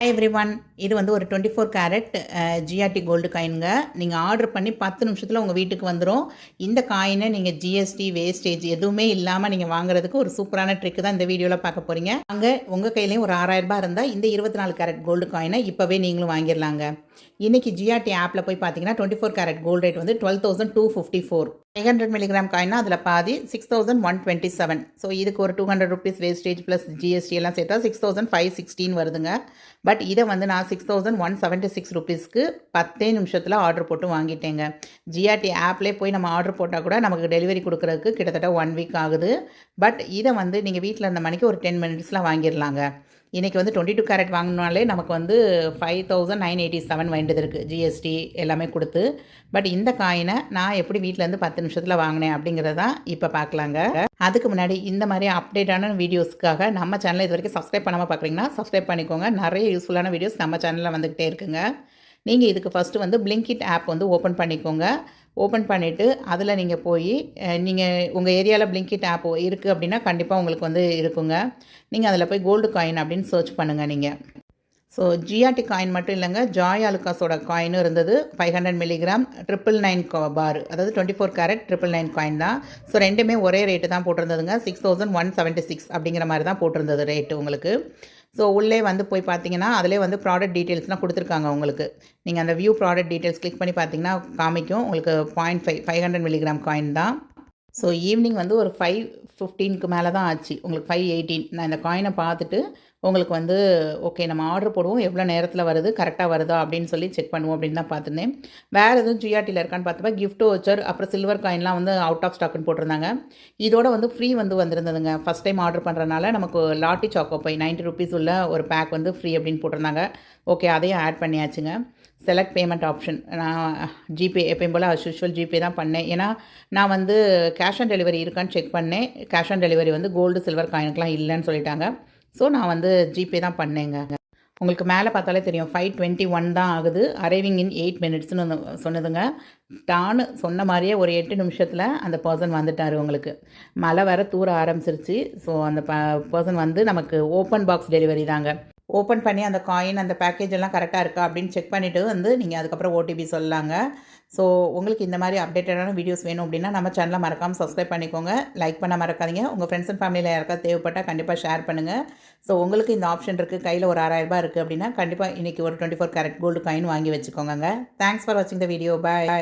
Hi everyone. இது வந்து ஒரு 24 கேரட் ஜிஆர்டி கோல்டு காயினுங்க. நீங்கள் ஆர்டர் பண்ணி 10 நிமிஷத்தில் உங்கள் வீட்டுக்கு வந்துடும். இந்த காயினை நீங்கள் ஜிஎஸ்டி வேஸ்டேஜ் எதுவுமே இல்லாமல் நீங்கள் வாங்குறதுக்கு ஒரு சூப்பரான ட்ரிக் தான் இந்த வீடியோவில் பார்க்க போகிறீங்க. அங்கே உங்கள் கையிலையும் ஒரு 6000 ரூபாய் இருந்தால் இந்த 24 கேரட் கோல்டு காயினை இப்போவே நீங்களும் வாங்கிடலாங்க. இன்றைக்கி ஜிஆர்டி ஆப்பில் போய் பார்த்தீங்கன்னா 24 கேரட் கோல்டு ரேட் வந்து 12,254. 500 மில்லிகிராம் காயினா அதில் பாதி 6,127. ஸோ இதுக்கு ஒரு 200 ருபீஸ் வேஸ்டேஜ் ப்ளஸ் ஜிஎஸ்டி எல்லாம் சேர்த்தா 6,516 வருதுங்க. பட் இதை வந்து நான் 6,176 ருபீஸ்க்கு 10 நிமிஷத்தில் ஆர்டர் போட்டு வாங்கிட்டேங்க. ஜிஆர்டி ஆப்லேயே போய் நம்ம ஆர்டர் போட்டால் கூட நமக்கு டெலிவரி கொடுக்குறதுக்கு கிட்டத்தட்ட 1 வீக் ஆகுது. பட் இதை வந்து நீங்கள் வீட்டில் இருந்த மணிக்கு ஒரு 10 மினிட்ஸில் வாங்கிடலாங்க. இன்றைக்கி வந்து 22 கேரட் வாங்கினாலே நமக்கு வந்து 5,987 வேண்டியது இருக்குது ஜிஎஸ்டி எல்லாமே கொடுத்து. பட் இந்த காயினை நான் எப்படி வீட்டிலேருந்து 10 நிமிஷத்தில் வாங்கினேன் அப்படிங்கிறதான் இப்போ பார்க்கலாங்க. அதுக்கு முன்னாடி இந்த மாதிரி அப்டேட்டான வீடியோஸ்க்காக நம்ம சேனலை இது வரைக்கும் சப்ஸ்கிரைப் பண்ணாமல் பார்க்குறீங்கன்னா சப்ஸ்கிரைப் பண்ணிக்கோங்க. நிறைய யூஸ்ஃபுல்லான வீடியோஸ் நம்ம சேனலில் வந்துக்கிட்டே இருக்குங்க. நீங்கள் இதுக்கு ஃபஸ்ட்டு வந்து பிளிங்கிட் ஆப் வந்து ஓப்பன் பண்ணிக்கோங்க. ஓப்பன் பண்ணிவிட்டு அதில் நீங்கள் போய் நீங்கள் உங்கள் ஏரியாவில் பிளிங்கிட் ஆப் இருக்குது அப்படின்னா கண்டிப்பாக உங்களுக்கு வந்து இருக்குங்க. நீங்கள் அதில் போய் கோல்டு காயின் அப்படின்னு சர்ச் பண்ணுங்கள் நீங்கள். ஸோ ஜிஆர்டி காயின் மட்டும் இல்லைங்க, ஜாய் ஆலுக்காஸோட காயினும் இருந்தது. 500 மில்லிகிராம் 999 பார், அதாவது 24 கேரட் 999 காயின் தான். ஸோ ரெண்டுமே ஒரே ரேட்டு தான் போட்டிருந்ததுங்க. 6,176 அப்படிங்கிற மாதிரி தான் போட்டிருந்தது ரேட்டு உங்களுக்கு. ஸோ உள்ளே வந்து போய் பார்த்தீங்கன்னா அதிலே வந்து ப்ராடக்ட் டீட்டெயில்ஸ்லாம் கொடுத்துருக்காங்க உங்களுக்கு. நீங்கள் அந்த வியூ ப்ராடக்ட் டீட்டெயில்ஸ் கிளிக் பண்ணி பார்த்தீங்கன்னா காமிக்கும் உங்களுக்கு 500 மில்லிகிராம் காயின் தான். ஸோ ஈவினிங் வந்து ஒரு 5:15க்கு மேலே தான் ஆச்சு, உங்களுக்கு 5:18. நான் இந்த காயினை பார்த்துட்டு உங்களுக்கு வந்து ஓகே நம்ம ஆர்டர் போடுவோம், எவ்வளோ நேரத்தில் வருது, கரெக்டாக வருதா அப்படின்னு சொல்லி செக் பண்ணுவோம் அப்படின்னு தான் பார்த்துருந்தேன். வேறு எதுவும் ஜிஆர்டியில் இருக்கான்னு பார்த்தப்ப கிஃப்ட் வச்சர் அப்புறம் சில்வர் காயின்லாம் வந்து அவுட் ஆஃப் ஸ்டாக்குன்னு போட்டிருந்தாங்க. இதோட வந்து ஃப்ரீ வந்து வந்திருந்ததுங்க. ஃபஸ்ட் டைம் ஆர்டர் பண்ணுறதுனால நமக்கு லாட்டி சாக்கோ பை 90 ருபீஸ் உள்ள ஒரு பேக் வந்து ஃப்ரீ அப்படின்னு போட்டிருந்தாங்க. ஓகே, அதையும் ஆட் பண்ணியாச்சுங்க. செலக்ட் பேமெண்ட் ஆப்ஷன், நான் ஜிபே எப்பயும் போல் அஸ் யூஷுவல் ஜிபே தான் பண்ணேன். ஏன்னா நான் வந்து கேஷ் ஆன் டெலிவரி இருக்கான்னு செக் பண்ணேன். கேஷ் ஆன் டெலிவரி வந்து கோல்டு சில்வர் காயினுக்கெலாம் இல்லைன்னு சொல்லிட்டாங்க. ஸோ நான் வந்து ஜிபே தான் பண்ணேங்க. உங்களுக்கு மேலே பார்த்தாலே தெரியும் 5:21 தான் ஆகுது. அரைவிங் இன் 8 மினிட்ஸ்னு சொன்னதுங்க. டான்னு சொன்ன மாதிரியே ஒரு 8 நிமிஷத்தில் அந்த பர்சன் வந்துட்டார். உங்களுக்கு மழை வேறு தூர ஆரம்பிச்சிருச்சு. ஸோ அந்த பர்சன் வந்து நமக்கு ஓப்பன் பாக்ஸ் டெலிவரி தாங்க. ஓப்பன் பண்ணி அந்த காயின் அந்த பேக்கேஜ் எல்லாம் கரெக்டாக இருக்கா அப்படின்னு செக் பண்ணிவிட்டு வந்து நீங்கள் அதுக்கப்புறம் ஓடிபி சொல்லலாங்க. ஸோ உங்களுக்கு இந்த மாதிரி அப்டேட்டடான வீடியோஸ் வேணும் அப்படின்னா நம்ம சேனலை மறக்காமல் சப்ஸ்கிரைப் பண்ணிக்கோங்க. லைக் பண்ண மறக்காதீங்க. உங்கள் ஃப்ரெண்ட்ஸ் அண்ட் ஃபேமிலியில் யாருக்காவது தேவைப்பட்டால் கண்டிப்பாக ஷேர் பண்ணுங்கள். ஸோ உங்களுக்கு இந்த ஆப்ஷன் இருக்குது, கையில் ஒரு 6000 ரூபாய் இருக்குது அப்படின்னா கண்டிப்பாக இன்றைக்கி ஒரு 24 கேரட் கோல்டு காயின் வாங்கி வச்சுக்கோங்க. தேங்க்ஸ் ஃபார் வாட்சிங் த வீடியோ. பாய்.